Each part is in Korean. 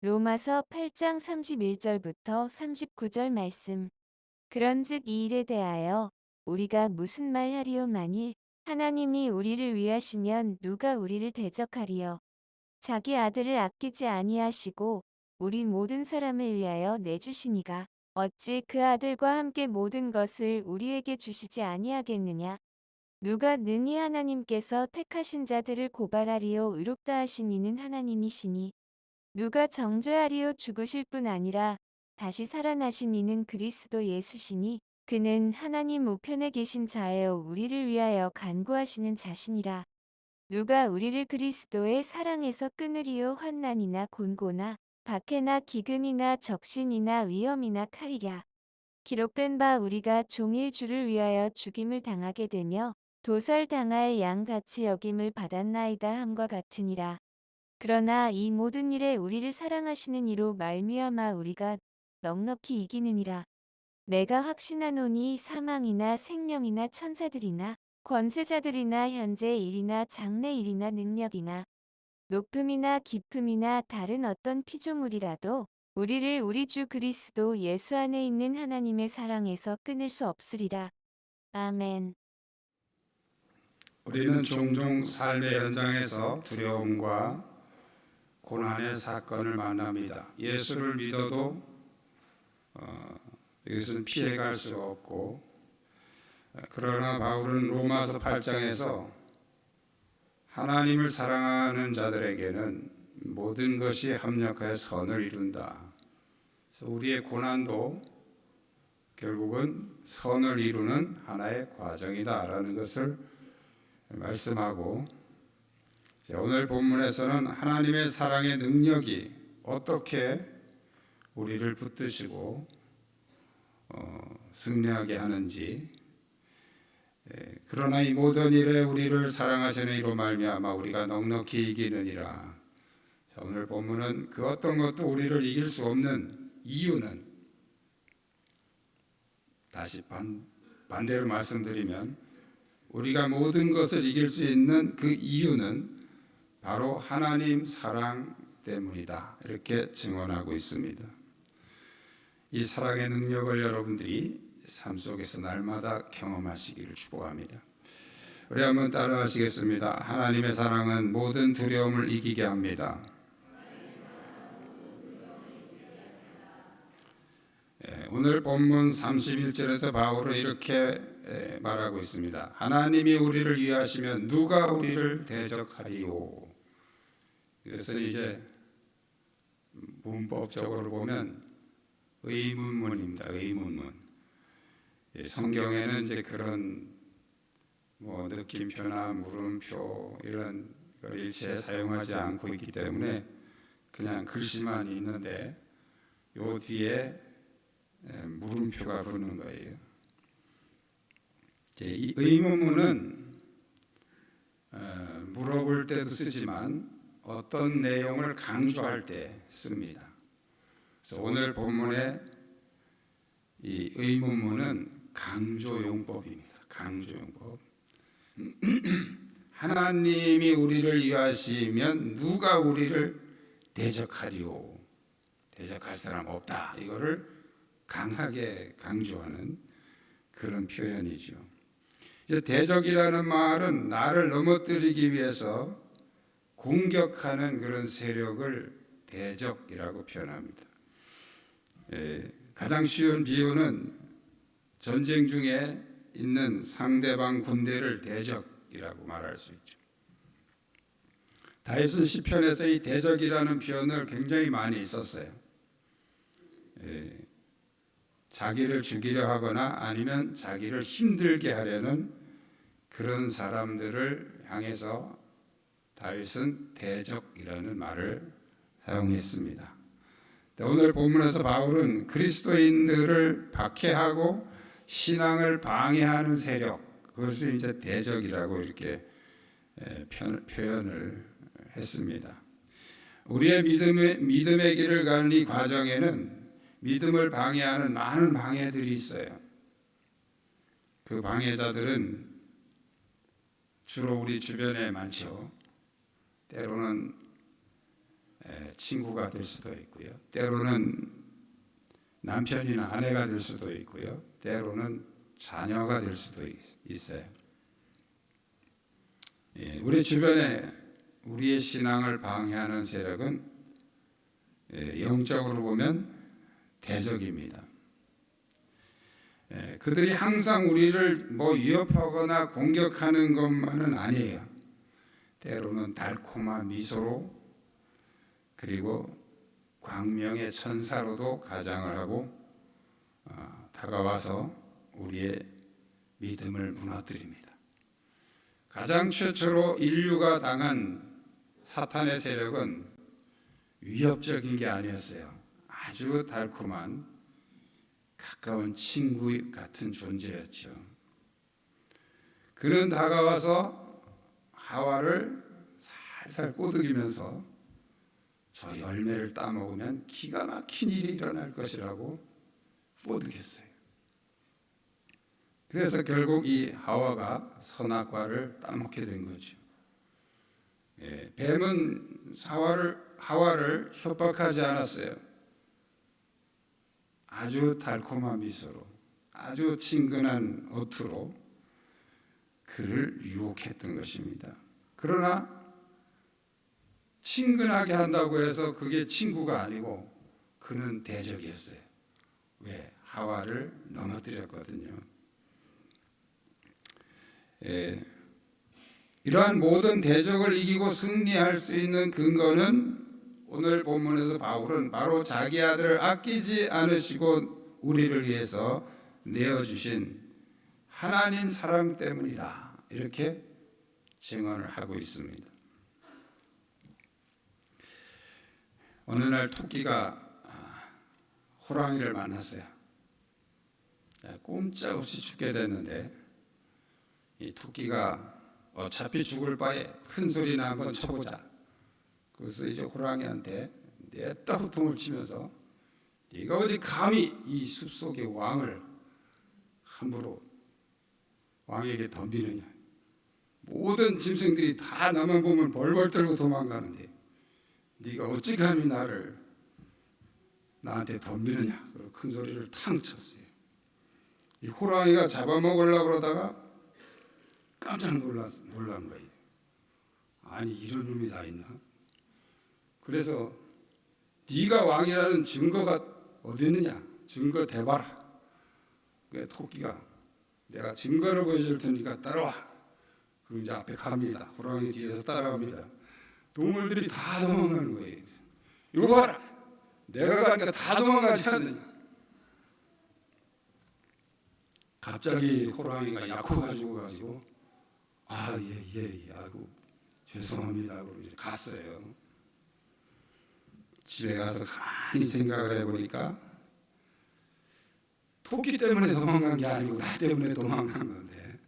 로마서 8장 31절부터 39절 말씀. 그런즉 이 일에 대하여 우리가 무슨 말하리요? 만일 하나님이 우리를 위하시면 누가 우리를 대적하리요? 자기 아들을 아끼지 아니하시고 우리 모든 사람을 위하여 내주시니가 어찌 그 아들과 함께 모든 것을 우리에게 주시지 아니하겠느냐? 누가 능히 하나님께서 택하신 자들을 고발하리요? 의롭다 하신 이는 하나님이시니 누가 정죄하리요? 죽으실 뿐 아니라 다시 살아나신 이는 그리스도 예수시니 그는 하나님 우편에 계신 자예요. 우리를 위하여 간구하시는 자시니라. 누가 우리를 그리스도의 사랑에서 끊으리요? 환난이나 곤고나 박해나 기근이나 적신이나 위험이나 칼이랴. 기록된 바 우리가 종일 주를 위하여 죽임을 당하게 되며 도살당할 양같이 여김을 받았나이다 함과 같으니라. 그러나 이 모든 일에 우리를 사랑하시는 이로 말미암아 우리가 넉넉히 이기느니라. 내가 확신하노니 사망이나 생명이나 천사들이나 권세자들이나 현재 일이나 장래 일이나 능력이나 높음이나 깊음이나 다른 어떤 피조물이라도 우리를 우리 주 그리스도 예수 안에 있는 하나님의 사랑에서 끊을 수 없으리라. 아멘. 우리는 종종 삶의 현장에서 두려움과 고난의 사건을 만납니다. 예수를 믿어도 이것은 피해갈 수 없고, 그러나 바울은 로마서 8장에서 하나님을 사랑하는 자들에게는 모든 것이 합력하여 선을 이룬다. 그래서 우리의 고난도 결국은 선을 이루는 하나의 과정이다라는 것을 말씀하고, 오늘 본문에서는 하나님의 사랑의 능력이 어떻게 우리를 붙드시고 승리하게 하는지, 그러나 이 모든 일에 우리를 사랑하시는 이로 말미암아 우리가 넉넉히 이기느니라. 오늘 본문은 그 어떤 것도 우리를 이길 수 없는 이유는, 다시 반대로 말씀드리면 우리가 모든 것을 이길 수 있는 그 이유는 바로 하나님 사랑 때문이다, 이렇게 증언하고 있습니다. 이 사랑의 능력을 여러분들이 삶 속에서 날마다 경험하시기를 축복합니다. 우리 한번 따라하시겠습니다. 하나님의 사랑은 모든 두려움을 이기게 합니다. 오늘 본문 31절에서 바울은 이렇게 말하고 있습니다. 하나님이 우리를 위하시면 누가 우리를 대적하리요? 이것은 이제 문법적으로 보면 의문문입니다. 의문문. 성경에는 이제 그런 느낌표나 물음표 이런 걸 일체 사용하지 않고 있기 때문에 그냥 글씨만 있는데 요 뒤에 물음표가 붙는 거예요. 이 의문문은 물어볼 때도 쓰지만 어떤 내용을 강조할 때 씁니다. 그래서 오늘 본문의 이 의문문은 강조용법입니다. 강조용법. 하나님이 우리를 위하시면 누가 우리를 대적하리요? 대적할 사람 없다. 이거를 강하게 강조하는 그런 표현이죠. 대적이라는 말은 나를 넘어뜨리기 위해서 공격하는 그런 세력을 대적이라고 표현합니다. 가장 쉬운 비유는 전쟁 중에 있는 상대방 군대를 대적이라고 말할 수 있죠. 다윗은 시편에서 이 대적이라는 표현을 굉장히 많이 썼어요. 자기를 죽이려 하거나 아니면 자기를 힘들게 하려는 그런 사람들을 향해서 다윗은 대적이라는 말을 사용했습니다. 오늘 본문에서 바울은 그리스도인들을 박해하고 신앙을 방해하는 세력, 그것을 이제 대적이라고 이렇게 표현을 했습니다. 우리의 믿음의 길을 가는 이 과정에는 믿음을 방해하는 많은 방해들이 있어요. 그 방해자들은 주로 우리 주변에 많죠. 때로는 친구가 될 수도 있고요. 때로는 남편이나 아내가 될 수도 있고요. 때로는 자녀가 될 수도 있어요. 우리 주변에 우리의 신앙을 방해하는 세력은 영적으로 보면 대적입니다. 그들이 항상 우리를 위협하거나 공격하는 것만은 아니에요. 때로는 달콤한 미소로, 그리고 광명의 천사로도 가장을 하고 다가와서 우리의 믿음을 무너뜨립니다. 가장 최초로 인류가 당한 사탄의 세력은 위협적인 게 아니었어요. 아주 달콤한 가까운 친구 같은 존재였죠. 그는 다가와서 하와를 살살 꼬드기면서 저 열매를 따먹으면 기가 막힌 일이 일어날 것이라고 꼬드겼어요. 그래서 결국 이 하와가 선악과를 따먹게 된 거죠. 뱀은 하와를 협박하지 않았어요. 아주 달콤한 미소로, 아주 친근한 어투로 그를 유혹했던 것입니다. 그러나 친근하게 한다고 해서 그게 친구가 아니고 그는 대적이었어요. 왜? 하와를 넘어뜨렸거든요. 이러한 모든 대적을 이기고 승리할 수 있는 근거는 오늘 본문에서 바울은 바로 자기 아들을 아끼지 않으시고 우리를 위해서 내어주신 하나님 사랑 때문이다, 이렇게 증언을 하고 있습니다. 어느 날 토끼가 호랑이를 만났어요. 꼼짝없이 죽게 됐는데 이 토끼가 어차피 죽을 바에 큰 소리나 한번 쳐보자. 그래서 이제 호랑이한테 냅다 호통을 치면서 네가 어디 감히 이 숲속의 왕을 함부로 왕에게 덤비느냐. 모든 짐승들이 다 나만 보면 벌벌 떨고 도망가는데 네가 어찌 감히 나한테 덤비느냐. 그리고 큰 소리를 탕 쳤어요. 이 호랑이가 잡아먹으려고 그러다가 깜짝 놀란 거예요. 아니, 이런 놈이 다 있나? 그래서 네가 왕이라는 증거가 어디 있느냐? 증거 대봐라. 그 토끼가 내가 증거를 보여줄 테니까 따라와. 그리고 이제 앞에 갑니다. 호랑이 뒤에서 따라갑니다. 동물들이 다 도망가는 거예요. 이거 봐라. 내가 가니까 다 도망가지 않느냐. 갑자기 호랑이가 약해가지고 아이고 죄송합니다 하고 이제 갔어요. 집에 가서 가만히 생각을 해보니까 토끼 때문에 도망간 게 아니고 나 때문에 도망간 건데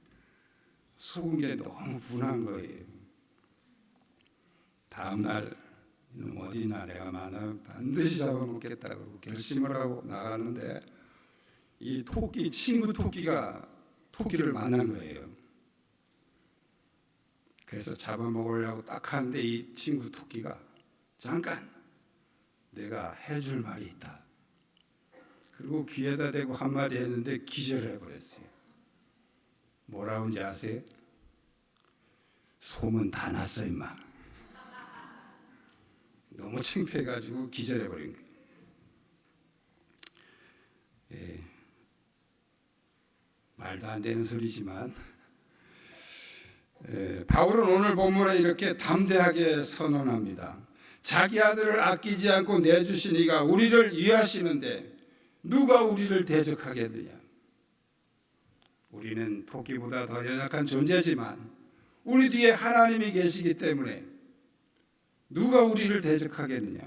속은 게 너무 분한 거예요. 다음날 이놈 어디 있나 내가 만나면 반드시 잡아먹겠다 그러고 결심을 하고 나가는데 이 토끼 친구 토끼가 토끼를 만난 거예요. 그래서 잡아먹으려고 딱 하는데 이 친구 토끼가 잠깐 내가 해줄 말이 있다. 그리고 귀에다 대고 한마디 했는데 기절해 버렸어요. 뭐라고인지 아세요? 소문 다 났어 임마. 너무 창피해가지고 기절해 버린 거예요. 말도 안 되는 소리지만 바울은 오늘 본문에 이렇게 담대하게 선언합니다. 자기 아들을 아끼지 않고 내주신 이가 우리를 위하시는데 누가 우리를 대적하겠느냐. 우리는 토끼보다 더 연약한 존재지만 우리 뒤에 하나님이 계시기 때문에 누가 우리를 대적하겠느냐.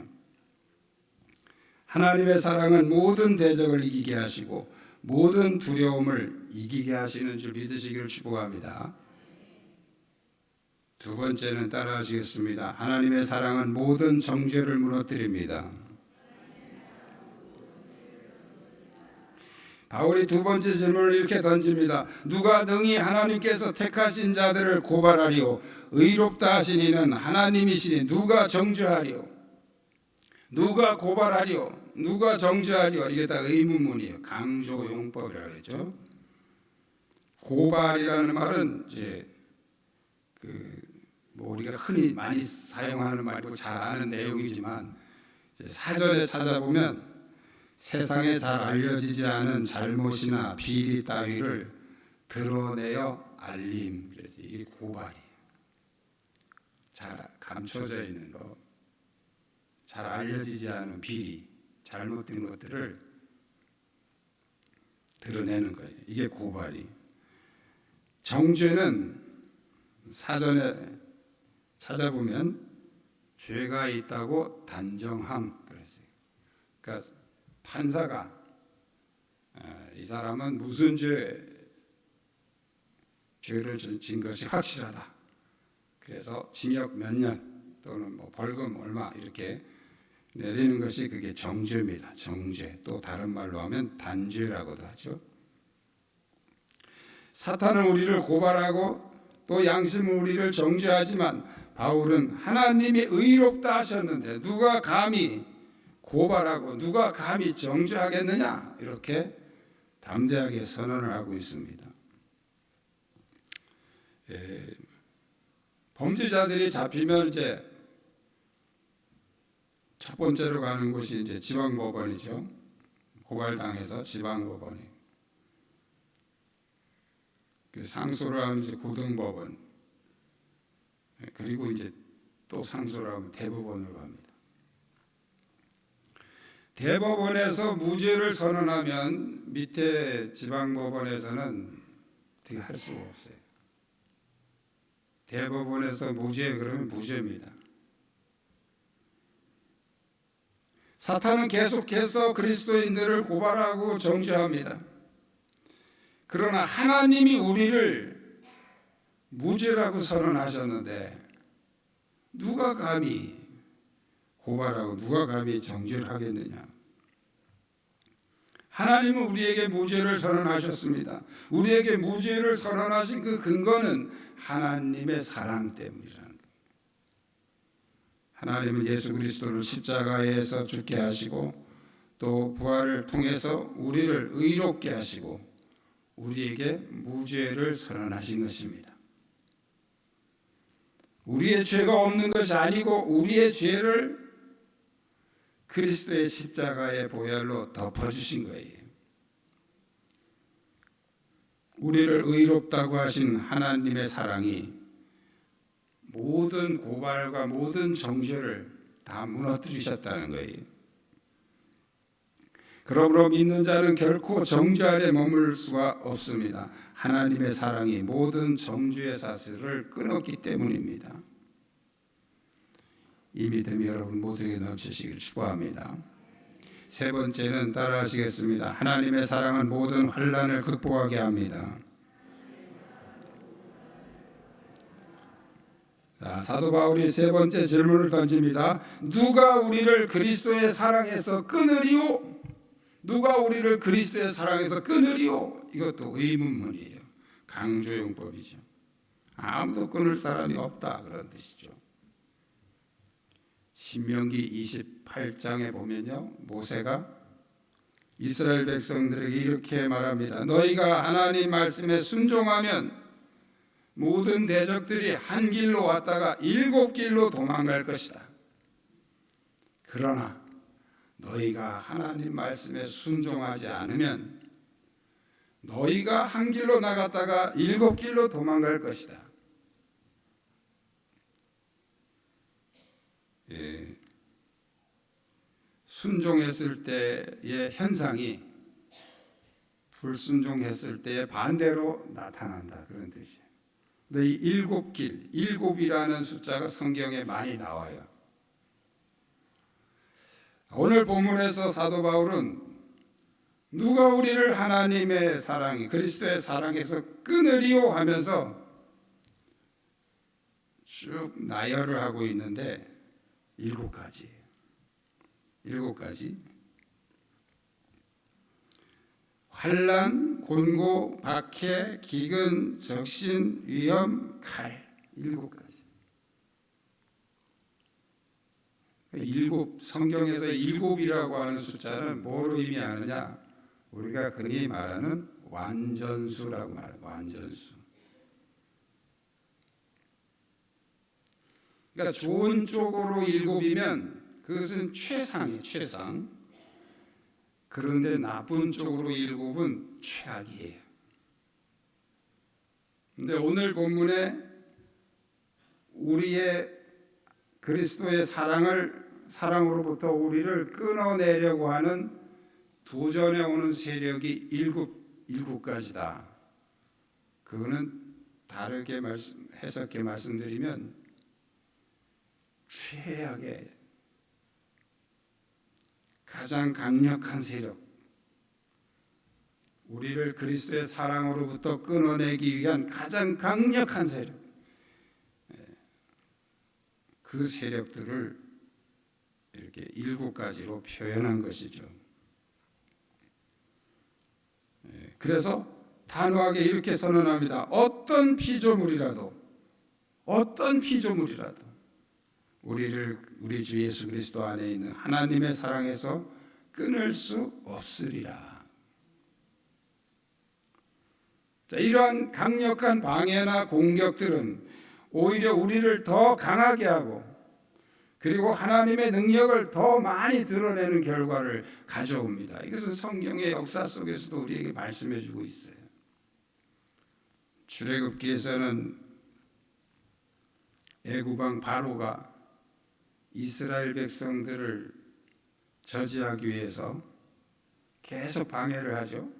하나님의 사랑은 모든 대적을 이기게 하시고 모든 두려움을 이기게 하시는 줄 믿으시기를 축복합니다. 두 번째는 따라하시겠습니다. 하나님의 사랑은 모든 정죄를 무너뜨립니다. 바울이 두 번째 질문을 이렇게 던집니다. 누가 능히 하나님께서 택하신 자들을 고발하리오? 의롭다 하신 이는 하나님이시니 누가 정죄하리오? 누가 고발하리요? 누가 정죄하리요? 이게 다 의문문이에요. 강조용법이라고 그랬죠. 고발이라는 말은 이제 뭐 우리가 흔히 많이 사용하는 말이고 잘 아는 내용이지만 사전에 찾아보면 세상에 잘 알려지지 않은 잘못이나 비리 따위를 드러내어 알림. 그래서 이게 고발이에요. 잘 감춰져 있는 거, 잘 알려지지 않은 비리, 잘못된 것들을 드러내는 거예요. 이게 고발이. 정죄는 사전에 찾아보면 죄가 있다고 단정함 그랬어요. 그러니까 판사가 이 사람은 무슨 죄를 진 것이 확실하다. 그래서 징역 몇 년 또는 뭐 벌금 얼마 이렇게 내리는 것이 그게 정죄입니다. 정죄. 또 다른 말로 하면 단죄라고도 하죠. 사탄은 우리를 고발하고 또 양심은 우리를 정죄하지만 바울은 하나님이 의롭다 하셨는데 누가 감히 고발하고 누가 감히 정죄하겠느냐 이렇게 담대하게 선언을 하고 있습니다. 범죄자들이 잡히면 이제 첫 번째로 가는 곳이 이제 지방법원이죠. 고발당해서 지방법원이. 상소를 하면 이제 고등법원. 그리고 이제 또 상소를 하면 대법원으로 갑니다. 대법원에서 무죄를 선언하면 밑에 지방법원에서는 어떻게 할 수가 없어요. 대법원에서 무죄 그러면 무죄입니다. 사탄은 계속해서 그리스도인들을 고발하고 정죄합니다. 그러나 하나님이 우리를 무죄라고 선언하셨는데 누가 감히 고발하고 누가 감히 정죄를 하겠느냐. 하나님은 우리에게 무죄를 선언하셨습니다. 우리에게 무죄를 선언하신 그 근거는 하나님의 사랑 때문이라는 거예요. 하나님은 예수 그리스도를 십자가에서 죽게 하시고 또 부활을 통해서 우리를 의롭게 하시고 우리에게 무죄를 선언하신 것입니다. 우리의 죄가 없는 것이 아니고 우리의 죄를 그리스도의 십자가의 보혈로 덮어주신 거예요. 우리를 의롭다고 하신 하나님의 사랑이 모든 고발과 모든 정죄를 다 무너뜨리셨다는 거예요. 그러므로 믿는 자는 결코 정죄 아래 머물 수가 없습니다. 하나님의 사랑이 모든 정죄의 사슬을 끊었기 때문입니다. 이 믿음이 여러분 모두에게 넘치시길 축복합니다. 세 번째는 따라하시겠습니다. 하나님의 사랑은 모든 환난을 극복하게 합니다. 자, 사도 바울이 세 번째 질문을 던집니다. 누가 우리를 그리스도의 사랑에서 끊으리요? 누가 우리를 그리스도의 사랑에서 끊으리요? 이것도 의문문이에요. 강조용법이죠. 아무도 끊을 사람이 없다 그런 뜻이죠. 신명기 28장에 보면요, 모세가 이스라엘 백성들에게 이렇게 말합니다. 너희가 하나님 말씀에 순종하면 모든 대적들이 한 길로 왔다가 7길로 도망갈 것이다. 그러나 너희가 하나님 말씀에 순종하지 않으면 너희가 한 길로 나갔다가 7길로 도망갈 것이다. 순종했을 때의 현상이 불순종했을 때의 반대로 나타난다 그런 뜻이에요. 근데 이 7길, 7이라는 숫자가 성경에 많이 나와요. 오늘 본문에서 사도 바울은 누가 우리를 하나님의 사랑이 그리스도의 사랑에서 끊으리요 하면서 쭉 나열을 하고 있는데 7가지예요. 7가지. 환난, 곤고, 박해, 기근, 적신, 위험, 칼. 7가지. 일곱, 성경에서 일곱이라고 하는 숫자는 뭐로 의미하느냐? 우리가 흔히 말하는 완전수라고 말해요. 완전수. 그러니까 좋은 쪽으로 일곱이면 그것은 최상이에요. 최상. 그런데 나쁜 쪽으로 일곱은 최악이에요. 근데 오늘 본문에 우리의 그리스도의 사랑으로부터 우리를 끊어내려고 하는 도전해 오는 세력이 일곱 가지다. 그거는 다르게 해석해 말씀드리면 최악의 가장 강력한 세력, 우리를 그리스도의 사랑으로부터 끊어내기 위한 가장 강력한 세력, 그 세력들을 이렇게 일곱 가지로 표현한 것이죠. 그래서 단호하게 이렇게 선언합니다. 어떤 피조물이라도 우리 주 예수 그리스도 안에 있는 하나님의 사랑에서 끊을 수 없으리라. 자, 이러한 강력한 방해나 공격들은 오히려 우리를 더 강하게 하고 그리고 하나님의 능력을 더 많이 드러내는 결과를 가져옵니다. 이것은 성경의 역사 속에서도 우리에게 말씀해 주고 있어요. 출애굽기에서는 애굽왕 바로가 이스라엘 백성들을 저지하기 위해서 계속 방해를 하죠.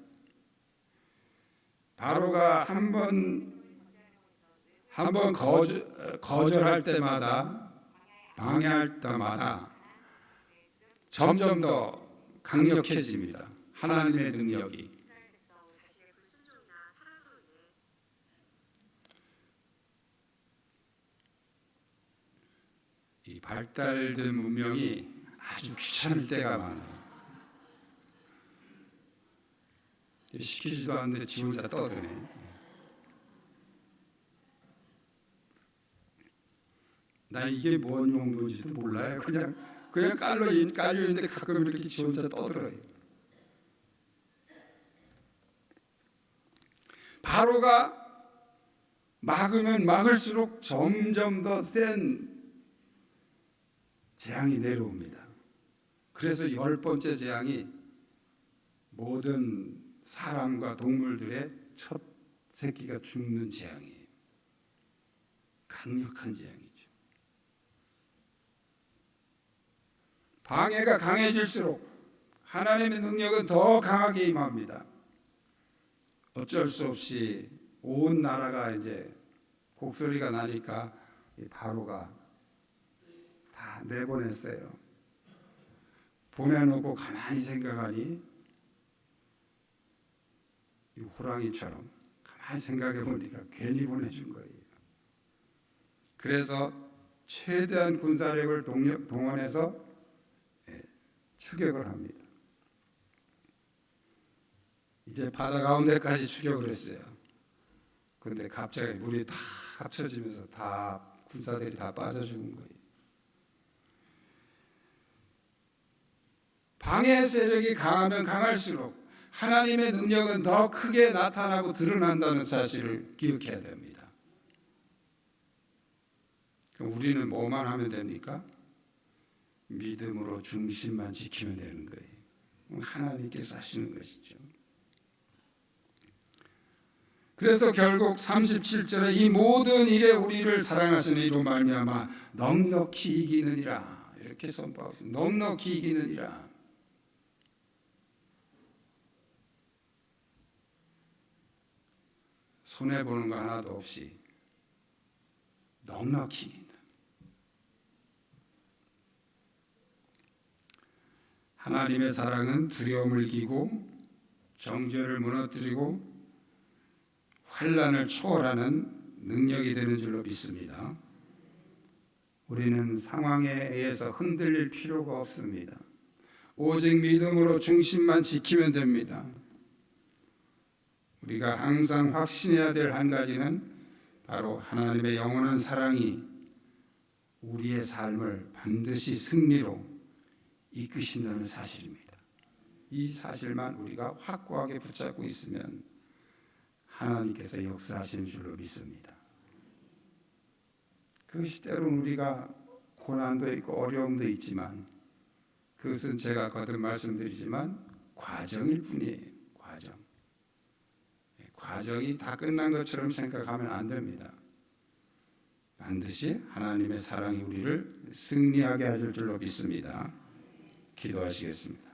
바로가 한 번 거절할 때마다, 방해할 때마다 점점 더 강력해집니다. 하나님의 능력이. 이 발달된 문명이 아주 귀찮을 때가 많아요. 시키지도 않는데 지 혼자 떠드네. 나 이게 뭔 용도인지도 몰라요. 그냥 깔려 있는데 가끔 이렇게 지 혼자 떠들어요. 바로가 막으면 막을수록 점점 더 센 재앙이 내려옵니다. 그래서 10번째 재앙이 모든 사람과 동물들의 첫 새끼가 죽는 재앙이에요. 강력한 재앙이죠. 방해가 강해질수록 하나님의 능력은 더 강하게 임합니다. 어쩔 수 없이 온 나라가 이제 곡소리가 나니까 바로가 다 내보냈어요. 보내놓고 가만히 생각하니 이 호랑이처럼 가만히 생각해 보니까 괜히 보내준 거예요. 그래서 최대한 군사력을 동원해서 추격을 합니다. 이제 바다 가운데까지 추격을 했어요. 그런데 갑자기 물이 다 합쳐지면서 다 군사들이 다 빠져 죽은 거예요. 방해 세력이 강하면 강할수록 하나님의 능력은 더 크게 나타나고 드러난다는 사실을 기억해야 됩니다. 그럼 우리는 뭐만 하면 됩니까? 믿음으로 중심만 지키면 되는 거예요. 하나님께서 하시는 것이죠. 그래서 결국 37절에 이 모든 일에 우리를 사랑하시는 이로 말미암아 넉넉히 이기느니라 이렇게 선포하고 있습니다. 넉넉히 이기느니라. 손해보는 거 하나도 없이 넉넉히 이긴다. 하나님의 사랑은 두려움을 이기고 정죄를 무너뜨리고 환난을 초월하는 능력이 되는 줄로 믿습니다. 우리는 상황에 의해서 흔들릴 필요가 없습니다. 오직 믿음으로 중심만 지키면 됩니다. 우리가 항상 확신해야 될 한 가지는 바로 하나님의 영원한 사랑이 우리의 삶을 반드시 승리로 이끄신다는 사실입니다. 이 사실만 우리가 확고하게 붙잡고 있으면 하나님께서 역사하시는 줄로 믿습니다. 그것이 때로는 우리가 고난도 있고 어려움도 있지만 그것은 제가 거듭 말씀드리지만 과정일 뿐이에요. 과정이 다 끝난 것처럼 생각하면 안 됩니다. 반드시 하나님의 사랑이 우리를 승리하게 하실 줄로 믿습니다. 기도하시겠습니다.